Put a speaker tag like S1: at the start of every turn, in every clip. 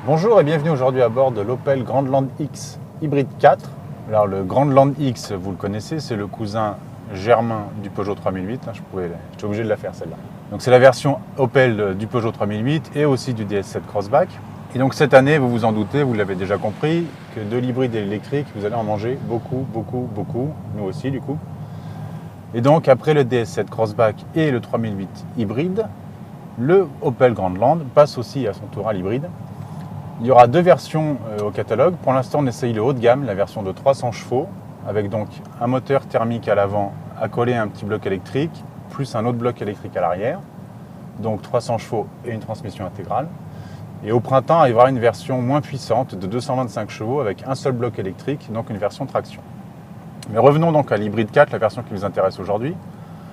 S1: Bonjour et bienvenue aujourd'hui à bord de l'Opel Grandland X Hybride 4. Alors le Grandland X, vous le connaissez, c'est le cousin germain du Peugeot 3008. J'étais obligé de la faire celle-là. Donc c'est la version Opel du Peugeot 3008 et aussi du DS7 Crossback. Et donc cette année, vous vous en doutez, vous l'avez déjà compris, que de l'hybride et l'électrique, vous allez en manger beaucoup, nous aussi du coup. Et donc après le DS7 Crossback et le 3008 hybride, le Opel Grandland passe aussi à son tour à l'hybride. Il y aura deux versions au catalogue. Pour l'instant, on essaye le haut de gamme, la version de 300 chevaux, avec donc un moteur thermique à l'avant accolé à un petit bloc électrique, plus un autre bloc électrique à l'arrière. Donc 300 chevaux et une transmission intégrale. Et au printemps, il y aura une version moins puissante de 225 chevaux avec un seul bloc électrique, donc une version traction. Mais revenons donc à l'hybride 4, la version qui nous intéresse aujourd'hui.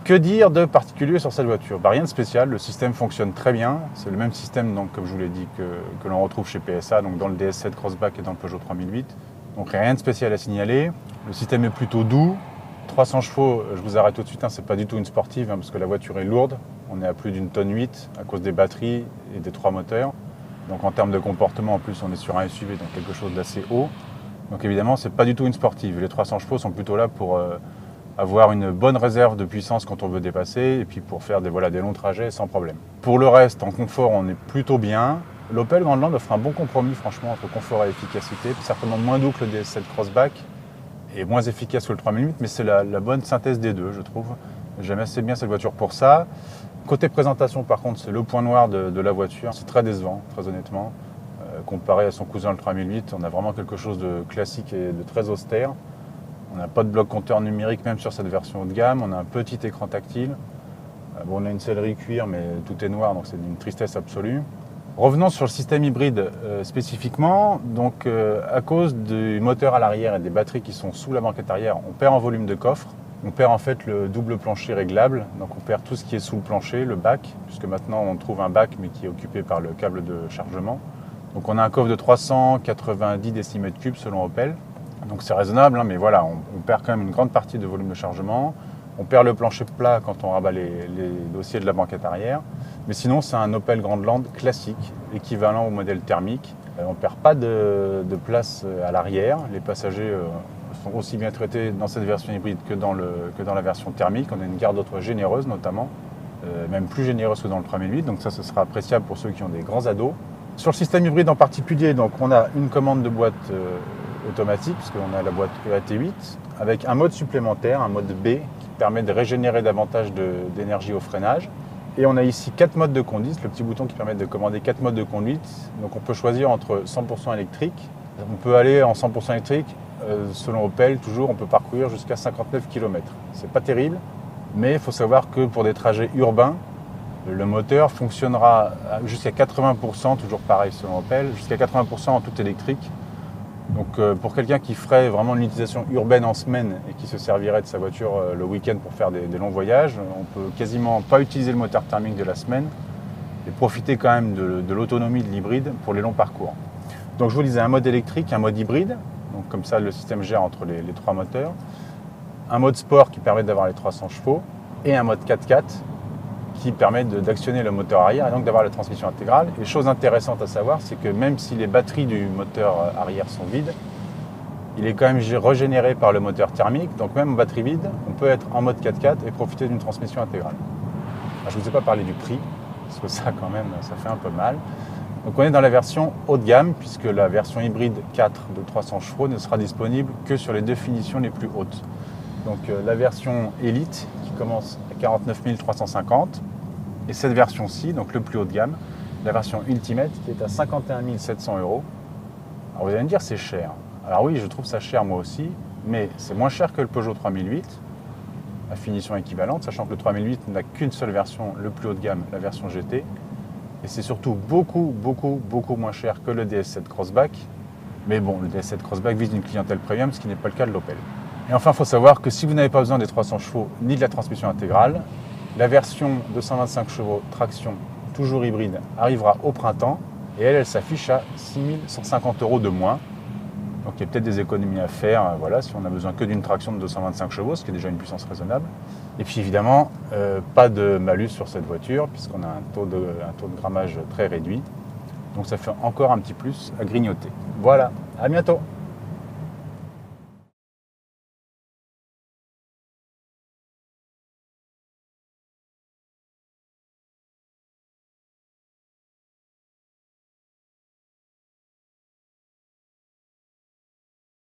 S1: Que dire de particulier sur cette voiture ? Rien de spécial, le système fonctionne très bien. C'est le même système, donc, comme je vous l'ai dit, que l'on retrouve chez PSA, donc dans le DS7 Crossback et dans le Peugeot 3008. Donc rien de spécial à signaler. Le système est plutôt doux. 300 chevaux, je vous arrête tout de suite, c'est pas du tout une sportive, parce que la voiture est lourde. On est à plus d'une tonne 8 à cause des batteries et des trois moteurs. Donc en termes de comportement, en plus, on est sur un SUV, donc quelque chose d'assez haut. Donc évidemment, c'est pas du tout une sportive. Les 300 chevaux sont plutôt là pour avoir une bonne réserve de puissance quand on veut dépasser et puis pour faire des longs trajets sans problème. Pour le reste, en confort, on est plutôt bien. L'Opel Grandland offre un bon compromis franchement entre confort et efficacité, certainement moins doux que le DS7 Crossback et moins efficace que le 3008, mais c'est la bonne synthèse des deux, je trouve. J'aime assez bien cette voiture pour ça. Côté présentation, par contre, c'est le point noir de la voiture. C'est très décevant, très honnêtement. Comparé à son cousin le 3008, on a vraiment quelque chose de classique et de très austère. On n'a pas de bloc compteur numérique même sur cette version haut de gamme. On a un petit écran tactile. On a une sellerie cuir, mais tout est noir, donc c'est une tristesse absolue. Revenons sur le système hybride spécifiquement. Donc, à cause du moteur à l'arrière et des batteries qui sont sous la banquette arrière, on perd en volume de coffre. On perd en fait le double plancher réglable. Donc, on perd tout ce qui est sous le plancher, le bac, puisque maintenant on trouve un bac, mais qui est occupé par le câble de chargement. Donc, on a un coffre de 390 décimètres cubes selon Opel. Donc c'est raisonnable, mais voilà, on perd quand même une grande partie de volume de chargement. On perd le plancher plat quand on rabat les dossiers de la banquette arrière. Mais sinon, c'est un Opel Grandland classique, équivalent au modèle thermique. On ne perd pas de place à l'arrière. Les passagers sont aussi bien traités dans cette version hybride que dans la version thermique. On a une garde auto généreuse notamment, même plus généreuse que dans le 3008. Donc ça, ce sera appréciable pour ceux qui ont des grands ados. Sur le système hybride en particulier, donc on a une commande de boîte automatique, puisqu'on a la boîte EAT8, avec un mode supplémentaire, un mode B, qui permet de régénérer davantage d'énergie au freinage. Et on a ici 4 modes de conduite, le petit bouton qui permet de commander 4 modes de conduite. Donc on peut choisir entre 100% électrique. On peut aller en 100% électrique, selon Opel, toujours, on peut parcourir jusqu'à 59 km. C'est pas terrible, mais il faut savoir que pour des trajets urbains, le moteur fonctionnera jusqu'à 80%, toujours pareil selon Opel, jusqu'à 80% en tout électrique. Donc pour quelqu'un qui ferait vraiment une utilisation urbaine en semaine et qui se servirait de sa voiture le week-end pour faire des longs voyages, on peut quasiment pas utiliser le moteur thermique de la semaine et profiter quand même de l'autonomie de l'hybride pour les longs parcours. Donc je vous disais un mode électrique, un mode hybride, donc comme ça le système gère entre les trois moteurs, un mode sport qui permet d'avoir les 300 chevaux et un mode 4x4 qui permet d'actionner le moteur arrière et donc d'avoir la transmission intégrale. Et chose intéressante à savoir, c'est que même si les batteries du moteur arrière sont vides, il est quand même régénéré par le moteur thermique. Donc même en batterie vide, on peut être en mode 4x4 et profiter d'une transmission intégrale. Alors, je ne vous ai pas parlé du prix, parce que ça quand même, ça fait un peu mal. Donc on est dans la version haut de gamme, puisque la version hybride 4 de 300 chevaux ne sera disponible que sur les deux finitions les plus hautes. Donc la version Elite qui commence à 49 350 et cette version-ci, donc le plus haut de gamme, la version Ultimate qui est à 51 700 €. Alors vous allez me dire c'est cher. Alors oui, je trouve ça cher moi aussi, mais c'est moins cher que le Peugeot 3008 à finition équivalente, sachant que le 3008 n'a qu'une seule version, le plus haut de gamme, la version GT. Et c'est surtout beaucoup moins cher que le DS7 Crossback. Mais bon, le DS7 Crossback vise une clientèle premium, ce qui n'est pas le cas de l'Opel. Et enfin, il faut savoir que si vous n'avez pas besoin des 300 chevaux ni de la transmission intégrale, la version 225 chevaux traction, toujours hybride, arrivera au printemps et elle s'affiche à 6 150 € de moins. Donc il y a peut-être des économies à faire, si on n'a besoin que d'une traction de 225 chevaux, ce qui est déjà une puissance raisonnable. Et puis évidemment, pas de malus sur cette voiture, puisqu'on a un taux de grammage très réduit. Donc ça fait encore un petit plus à grignoter. Voilà, à bientôt.